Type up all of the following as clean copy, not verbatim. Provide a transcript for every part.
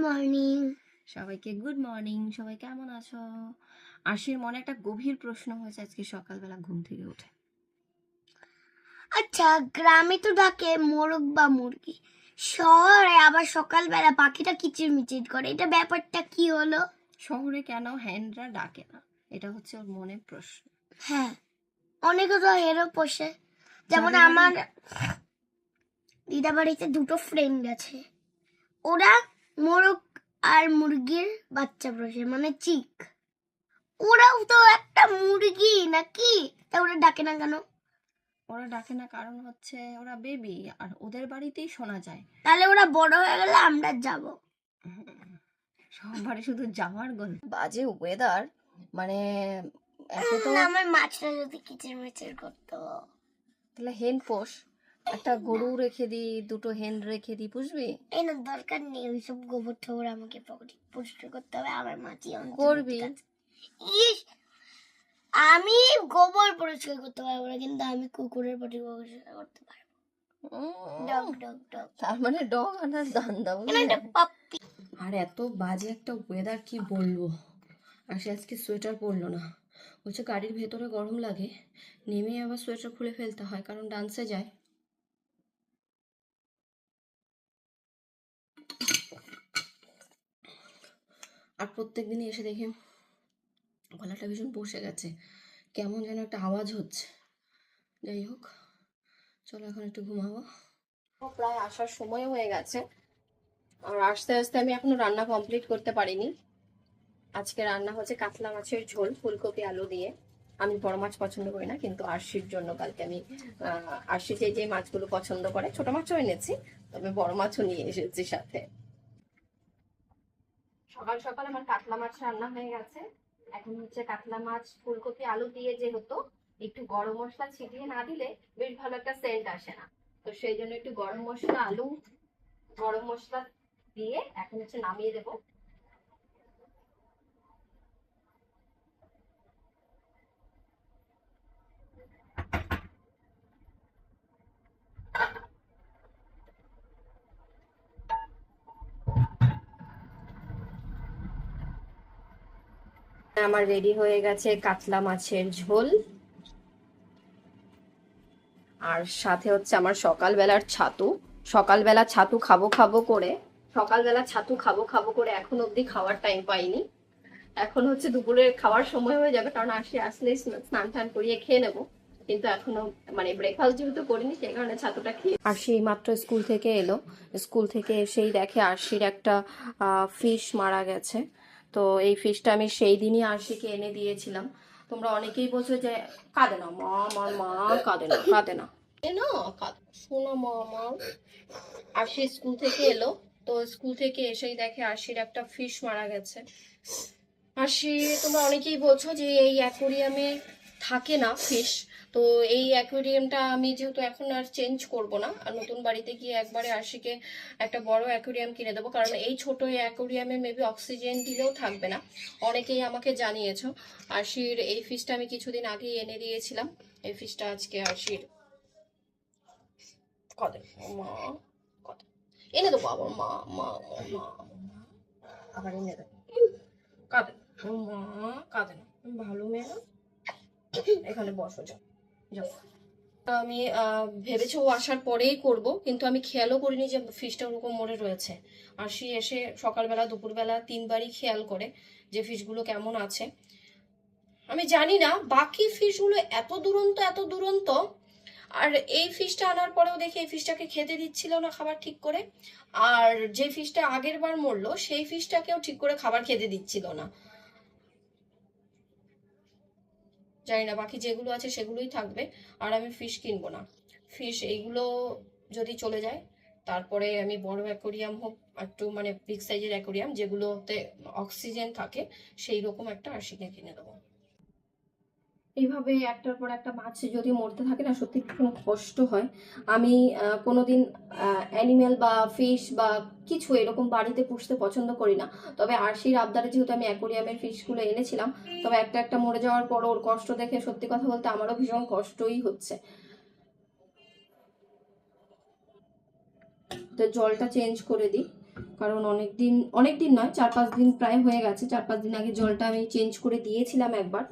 Morning. সবাইকে good morning. সবাই কেমন আছো? আশির মনে একটা গভীর প্রশ্ন হয়েছে আজকে সকালবেলা ঘুম থেকে উঠে। আচ্ছা, গ্রামে তো ডাকে মোরগ বা মুরগি, শহরে আবার সকালবেলা পাখিটা কিচিরমিচির করে, এটা ব্যাপারটা কি হলো? শহরে কেন হ্যান্ডরা ডাকে না, এটা হচ্ছে ওর মনের প্রশ্ন। হ্যাঁ, অনেকে তো হেরও পোষে। যেমন যাদের আমার দিদা বাড়িতে দুটো ফ্রেন্ড আছে, ওরা মোরগ আর মুরগির বাচ্চা পোষে, মানে চিক। ওরাও তো একটা মুরগি নাকি, তা ওরা ডাকে না কেন? ওরা ডাকে না কারণ হচ্ছে ওরা বেবি আর ওদের বাড়িতেই শোনা যায়। তাহলে ওরা বড় হয়ে গেলে আমরা যাব। সবারই শুধু যাওয়ার গল্প। বাজে ওয়েদার, মানে একে তো আমার মাছটা যদি কিচিরমিচির করতো। তাহলে হেন পোষ, একটা গরু রেখে দি, দুটো হেন রেখে দি, পুষবি? এই না, দরকার নেই ওইসব গোবর টোবর আমাকে পরিষ্কার করতে হবে। আমার মাটি করবি। ইস, আমি গোবর পরিষ্কার করতে পারবো না, কিন্তু আমি কুকুরের পটি পরিষ্কার করতে পারবো। ডগ ডগ ডগ, তার মানে ডগ আনার ধান্দা। এটা পাপ্পি। আর এত বাজে একটা ওয়েদার, কি বলবো। আর সে আজকে সোয়েটার পরলো না, বলছে গাড়ির ভেতরে গরম লাগে, নেমে আবার সোয়েটার খুলে ফেলতে হয় কারণ ডান্সে যায়। আর প্রত্যেক দিনই এসে দেখি গলাটা ভীষণ বসে গেছে, কেমন যেন একটা আওয়াজ হচ্ছে। যাই হোক, চলো এখন একটু ঘুমাবো। প্রায় আসার সময় হয়ে গেছে, আর আস্তে আস্তে আমি এখনো রান্না কমপ্লিট করতে পারিনি। আজকে রান্না হচ্ছে কাতলা মাছের ঝোল ফুলকপি আলু দিয়ে। আমি বড় মাছ পছন্দ করি না, কিন্তু আরশির জন্য কালকে আমি আরশি যে মাছগুলো পছন্দ করে ছোট মাছও এনেছি, তবে বড় মাছও নিয়ে এসেছি সাথে। সকাল সকাল আমার কাতলা মাছ রান্না হয়ে গেছে। এখন হচ্ছে কাতলা মাছ ফুলকপি আলু দিয়ে, যেহেতু একটু গরম মশলা ছিটিয়ে না দিলে বেশ ভালো একটা সেন্ট আসে না, তো সেই জন্য একটু গরম মশলা আলু গরম মশলা দিয়ে এখন হচ্ছে নামিয়ে দেবো। আমার রেডি হয়ে গেছে কাতলা মাছের ঝোল, আর সাথে হচ্ছে আমার সকালবেলার ছাতু। সকালবেলা ছাতু খাবো খাবো করে এখন অবধি খাওয়ার টাইম পাইনি। এখন হচ্ছে দুপুরে খাওয়ার সময় হয়ে যাবে, কারণ আসলে স্নান টান করিয়ে খেয়ে নেবো, কিন্তু এখনো মানে ব্রেকফাস্ট যেহেতু করিনি সেই কারণে ছাতুটা খেয়ে। আরশি মাত্র স্কুল থেকে এলো, স্কুল থেকে এসেই দেখে আরশির একটা ফিশ মারা গেছে। তো এই ফিশটা আমি সেই দিনই আরশিকে এনে দিয়েছিলাম। তোমরা অনেকেই বলছো যে কাঁদে না মা, আমার মা কাঁদে না, কাঁদে না, শোনো মা আমার। আরশি স্কুল থেকে এলো, তো স্কুল থেকে এসেই দেখে আরশির একটা ফিশ মারা গেছে। আরশি, তোমরা অনেকেই বলছো যে এই অ্যাকোরিয়ামে থাকে না ফিশ, তো এই অ্যাকোরিয়ামটা আমি যেহেতু এখন আর চেঞ্জ করব না, আর নতুন বাড়িতে গিয়ে একবারে আরশিকে একটা বড় অ্যাকোরিয়াম কিনে দেবো, কারণ এই ছোট অ্যাকোরিয়ামে মেবি অক্সিজেন দিলেও থাকবে না। অনেকেই আমাকে জানিয়েছো। আরশির এই ফিশটা আমি কিছুদিন আগেই এনে দিয়েছিলাম, এই ফিশটা আজকে আরশির কদে মা কদে এনে দেবো আবার মা মা মা আবার এনে দেবো। কাঁদে মা, কাঁদে না, ভালো মেয়ে না। এখানে বসো, যাও যাও। আমি ভেবেছি ও আসার পরেই করব, কিন্তু আমি খেয়ালও করিনি যে ফিশটা ওরকম মরে রয়েছে। আরশি এসে সকালবেলা দুপুরবেলা তিনবারই খেয়াল করে যে ফিশগুলো কেমন আছে। আমি জানি না বাকি ফিশগুলো এত দুরন্ত, আর এই ফিশটা আনার পরেও দেখি এই ফিশটাকে খেতে দিচ্ছিল না খাবার ঠিক করে, আর যে ফিশটা আগের বার মরলো সেই ফিশটাকেও ঠিক করে খাবার খেতে দিচ্ছিল না। জানি না, বাকি যেগুলো আছে সেগুলোই থাকবে, আর আমি ফিশ কিনবো না। ফিশ এইগুলো যদি চলে যায়, তারপরে আমি বড় অ্যাকোরিয়াম হোক, একটু মানে বিগ সাইজের অ্যাকোরিয়াম যেগুলোতে অক্সিজেন থাকে সেই রকম একটা আরশিকে কিনে দেবো। এইভাবে একটার পর একটা মাছ যদি মরতে থাকে না, সত্যি কোনো কষ্ট হয়। আমি কোনোদিন অ্যানিমেল বা ফিশ বা কিছু এরকম বাড়িতে পুষতে পছন্দ করি না, তবে আরশির আবদারে যেহেতু আমি অ্যাকোরিয়ামের ফিশগুলো এনেছিলাম, তবে একটা একটা মরে যাওয়ার পর ওর কষ্ট দেখে সত্যি কথা বলতে আমারও ভীষণ কষ্টই হচ্ছে। তো জলটা চেঞ্জ করে দিই, কারণ অনেক দিন নয়, 4-5 দিন প্রায় হয়ে গেছে। 4-5 দিন আগে জলটা আমি চেঞ্জ করে দিয়েছিলাম একবার।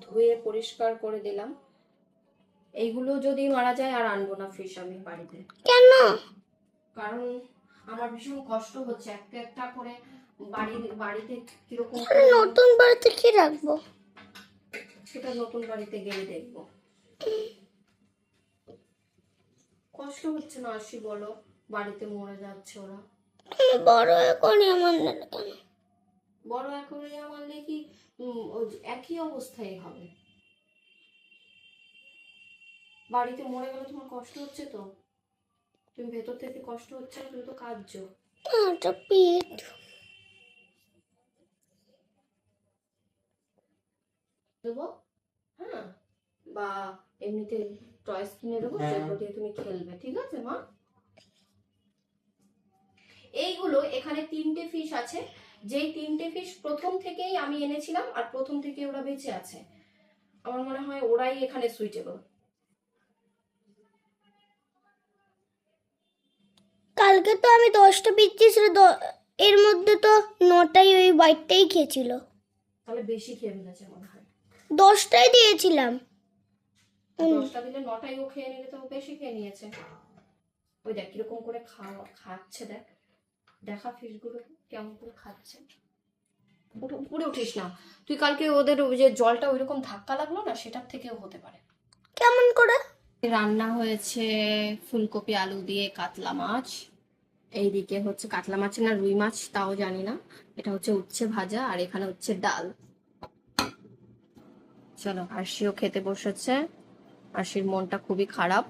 ধুয়ে পরিষ্কার করে দিলাম। এইগুলো যদি মারা যায় আর আনবো না ফিশ আমি বাড়িতে। কেন? কারণ আমার ভীষণ কষ্ট হচ্ছে একটা একটা করে বাড়িতে কিরকম নতুন বাড়িতে কি রাখবো? সেটা নতুন বাড়িতে গেলে দেখবো। কষ্ট হচ্ছে না আসি বলো, বাড়িতে মরে যাচ্ছে ওরা। বড় অ্যাকোয়ারিয়াম আনলে না কেন? বড় অ্যাকোয়ারিয়াম আনলে কি ওই একই অবস্থায় হবে? বাড়িতে মরে গেলে তোমার কষ্ট হচ্ছে তো? তুমি ভেতর থেকে কষ্ট হচ্ছে না? তুমি তো কাঁদছো। একটা পিঠ। দেবো, হ্যাঁ, বা এমনিতে টয়স কিনে দেবো, সেগুলো দিয়ে তুমি খেলবে, ঠিক আছে মা? এইগুলো এখানে 3টে ফিশ আছে, যেই 3টে ফিশ প্রথম থেকেই আমি এনেছিলাম আর প্রথম থেকে ওরা বেঁচে আছে। আমার মনে হয় ওরাই এখানে সুইটেবল। কালকে তো আমি 10টা পিচ্ছি, এর মধ্যে তো 9টাই ওই হোয়াইটটাই খেয়েছিল। তাহলে বেশি খেয়ে ফেলেছে মনে হয়। 10টাই দিয়েছিলাম। 10টা দিলে 9টাই ও খেয়ে নিলে তো ও বেশি খেয়ে নিয়েছে। ওই দেখ কিরকম করে খাচ্ছে, দেখ দেখা ফিশগুলো কেমন করে খাচ্ছে। উপরে উঠিস না তুই, কালকে ওদের ওই যে জলটা ওইরকম ধাক্কা লাগলো না, সেটার থেকেও হতে পারে। কেমন করে? রান্না হয়েছে ফুলকপি আলু দিয়ে কাতলা মাছ। এইদিকে হচ্ছে কাতলা মাছ না রুই মাছ তাও জানি না, এটা হচ্ছে উচ্ছে ভাজা, আর এখানে হচ্ছে ডাল। চলো, আরশিও খেতে বসেছে। আরশির মনটা খুবই খারাপ,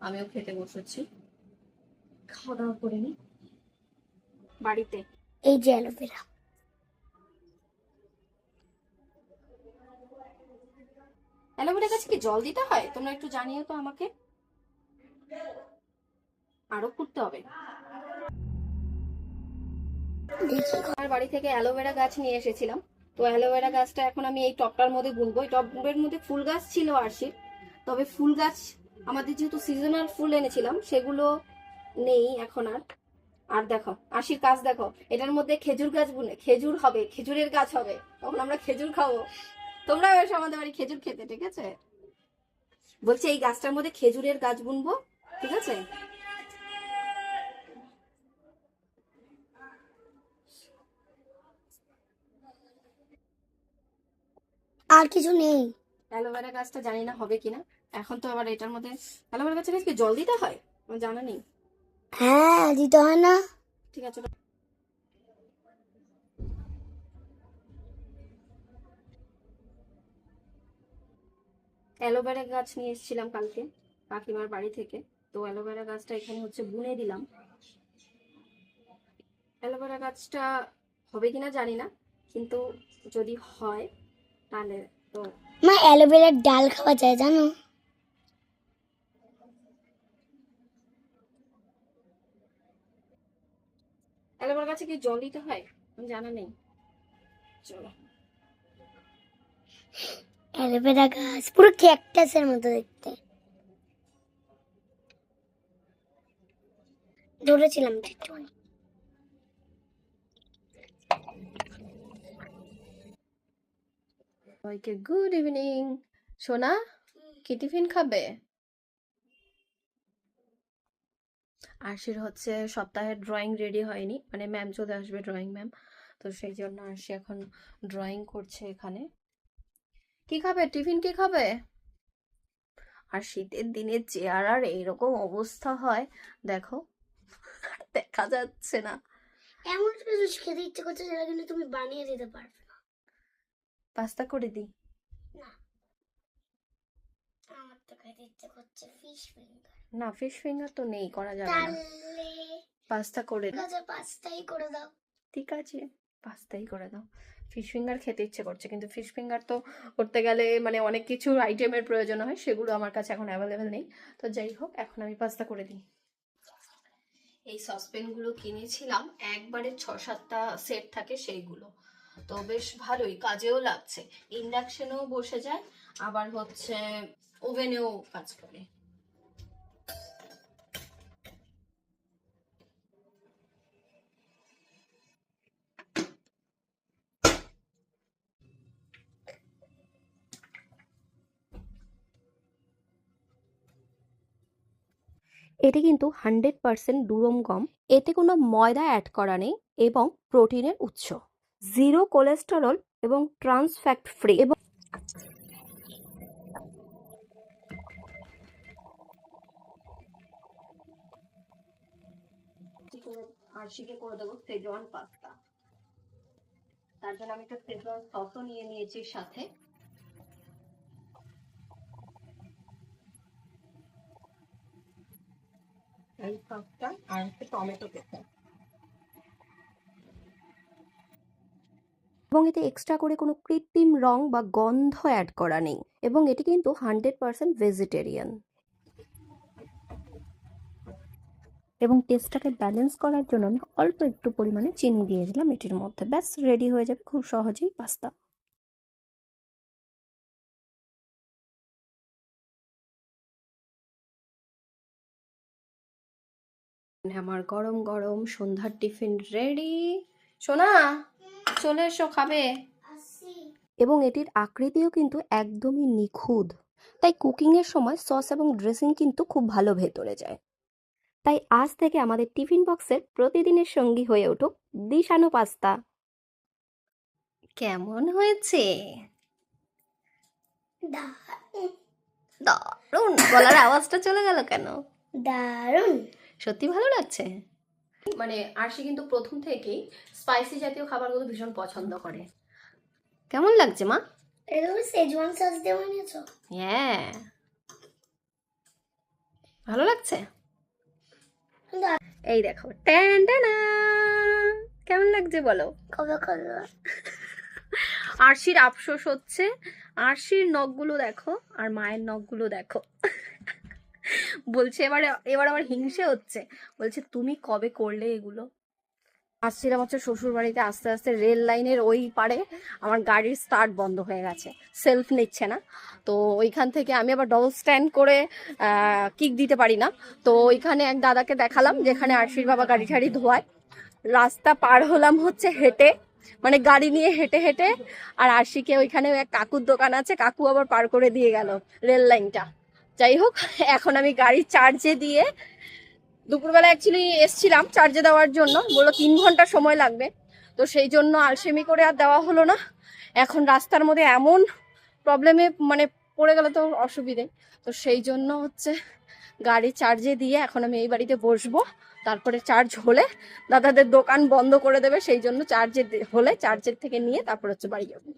আমিও খেতে বসেছি। খাওয়া দাওয়া করে নি বাড়িতে। এই যে অ্যালোভেরা। অ্যালোভেরা গাছে কি জল দিতে হয়? তোমরা একটু জানিও তো আমাকে, আরো করতে হবে। আমার বাড়ি থেকে অ্যালোভেরা গাছ নিয়ে এসেছিলাম, তো অ্যালোভেরা গাছটা এখন আমি এই টবটার মধ্যে বুনবো। এই টবের মধ্যে ফুল গাছ ছিল আরশির, তবে ফুল গাছ আমাদের যেহেতু সিজনাল ফুল এনেছিলাম সেগুলো নেই এখন আর। আর দেখো আরশির কাজ দেখো, এটার মধ্যে খেজুর গাছ বুনে খেজুর হবে, খেজুরের গাছ হবে, তখন আমরা খেজুর খাবো। তোমরা এসো আমাদের বাড়ি খেজুর খেতে, ঠিক আছে? বলছি এই গাছটার মধ্যে খেজুরের গাছ বুনবো, ঠিক আছে? আর কিছু নেই। অ্যালোভেরা গাছটা জানি না হবে কিনা। এখন তো আবার এটার মধ্যে অ্যালোভেরা গাছের গাছকে জল দিতে হয়, আমার জানা নেই। হ্যাঁ, দিতে হয় না? ঠিক আছে। অ্যালোভেরা গাছ নিয়ে এসেছিলাম কালকে কাকিমার বাড়ি থেকে, তো অ্যালোভেরা গাছটা এখানে হচ্ছে বুনে দিলাম। অ্যালোভেরা গাছটা হবে কিনা জানি না, কিন্তু যদি হয় তাহলে তো। মা, অ্যালোভেরার ডাল খাওয়া যায় জানো? অ্যালোভেরা গাছে কি জল দিতে হয় আমার জানা নেই। চলো, অ্যালোভেরা গাছ পুরো ক্যাকটাসের মতো দেখতে। ধরেছিলাম একটুখানি। সবাইকে গুড ইভিনিং। সোনা, কি টিফিন খাবে? আরশির হচ্ছে সপ্তাহের ড্রয়িং রেডি হয়নি, মানে ম্যাম চলে আসবে, ড্রয়িং ম্যাম, তো সেই জন্য আরশি এখন ড্রয়িং করছে এখানে। কি খাবে টিফিন, কি খাবে? আর শীতের দিনে চেয়ার আর এইরকম অবস্থা হয়, দেখো দেখা যাচ্ছে না। এমন কিছু খেতে ইচ্ছে করছে যেটা কিন্তু তুমি বানিয়ে দিতে পারবে না। পাস্তা করে দিই? না, আমার তো খেতে ইচ্ছে করছে ফিশ ফিঙ্গার। না, ফিশ ফিঙ্গার তো নেই, করা যাবে না। তাহলে পাস্তা করে দাও। পাস্তাই করে দাও। ঠিক আছে, পাস্তাই করে দাও। ফিশ ফিঙ্গার খেতে ইচ্ছে করছে, কিন্তু ফিশ ফিঙ্গার তো করতে গেলে মানে অনেক কিছু আইটেমের প্রয়োজন হয়, সেগুলো আমার কাছে এখন অ্যাভেলেবেল নেই। তো যাই হোক, এখন আমি পাস্তা করে দিই। এই সসপ্যানগুলো কিনেছিলাম, একবারে 6-7টা সেট থাকে সেইগুলো, তো বেশ ভালোই, কাজেও লাগছে, ইন্ডাকশনেও বসে যায়, আবার হচ্ছে ওভেনেও কাজ করে। এটি কিন্তু 100% দুরম গম, এতে কোনো ময়দা অ্যাড করা নেই এবং প্রোটিনের উৎস, জিরো কোলেস্টেরল এবং ট্রান্স ফ্যাট ফ্রি। এবং আরশিকে করে দেবো সেজওয়ান পাস্তা। তার জন্য আমি একটা সেজওয়ান সসও নিয়ে নিয়েছি সাথে। এই সসটা আর একটা টমেটো কেচাপ। এবং এতে এক্সট্রা করে কোনো কৃত্রিম রং বা গন্ধ অ্যাড করা নেই এবং এটি কিন্তু 100% ভেজিটেরিয়ান। এবং টেস্টটাকে ব্যালেন্স করার জন্য আমি অল্প একটু পরিমাণে চিনি দিয়ে দিলাম এটির মধ্যে। ব্যাস রেডি হয়ে যাবে খুব সহজেই পাস্তা। আমার গরম গরম সন্ধ্যার টিফিন রেডি। সোনা চলে এসো, খাবে। এবং এটির আকৃতিও কিন্তু একদমই নিখুঁত, তাই কুকিংয়ের সময় সস এবং ড্রেসিং কিন্তু খুব ভালো ভেতরে যায়। তাই আজ থেকে আমাদের টিফিন বক্সের প্রতিদিনের সঙ্গী হয়ে উঠুক দিশানো পাস্তা। কেমন হয়েছে? দারুণ। গলার আওয়াজটা চলে গেল কেন? দারুণ, সত্যি ভালো লাগছে। মানে আরশি কিন্তু প্রথম থেকেই স্পাইসি জাতীয় খাবারগুলো ভীষণ পছন্দ করে। কেমন লাগছে মা? এটা তুমি সেজওয়ান সস দিয়ে বানিয়েছো? হ্যাঁ, ভালো লাগছে। এই দেখো, ট্যান টানা, কেমন লাগছে বলো? কবে করবে? আরশির আফসোস হচ্ছে, আরশির নখগুলো দেখো আর মায়ের নখগুলো দেখো। বলছে এবার আবার হিংসে হচ্ছে, বলছে তুমি কবে করলে এগুলো। আসছিলাম হচ্ছে শ্বশুর বাড়িতে, আস্তে আস্তে রেল লাইনের ওই পারে আমার গাড়ির স্টার্ট বন্ধ হয়ে গেছে, সেলফ নিচ্ছে না। তো ওইখান থেকে আমি আবার ডবল স্ট্যান্ড করে কিক দিতে পারি না, তো ওইখানে এক দাদাকে দেখালাম যেখানে আরশির বাবা গাড়ি ঠাড়ি ধোয়ায়। রাস্তা পার হলাম হচ্ছে হেঁটে, মানে গাড়ি নিয়ে হেঁটে হেঁটে। আর আরশিকে ওইখানে এক কাকুর দোকান আছে, কাকু আবার পার করে দিয়ে গেল রেল লাইনটা। যাই হোক, এখন আমি গাড়ি চার্জে দিয়ে, দুপুরবেলা অ্যাকচুয়ালি এসছিলাম চার্জে দেওয়ার জন্য, বললো 3 ঘন্টা সময় লাগবে, তো সেই জন্য আলসেমি করে আর দেওয়া হলো না। এখন রাস্তার মধ্যে এমন প্রবলেমে মানে পড়ে গেলে তো অসুবিধে, তো সেই জন্য হচ্ছে গাড়ি চার্জে দিয়ে এখন আমি এই বাড়িতে বসবো। তারপরে চার্জ হলে দাদাদের দোকান বন্ধ করে দেবে, সেই জন্য চার্জে হলে চার্জের থেকে নিয়ে তারপর হচ্ছে বাড়ি যাবো।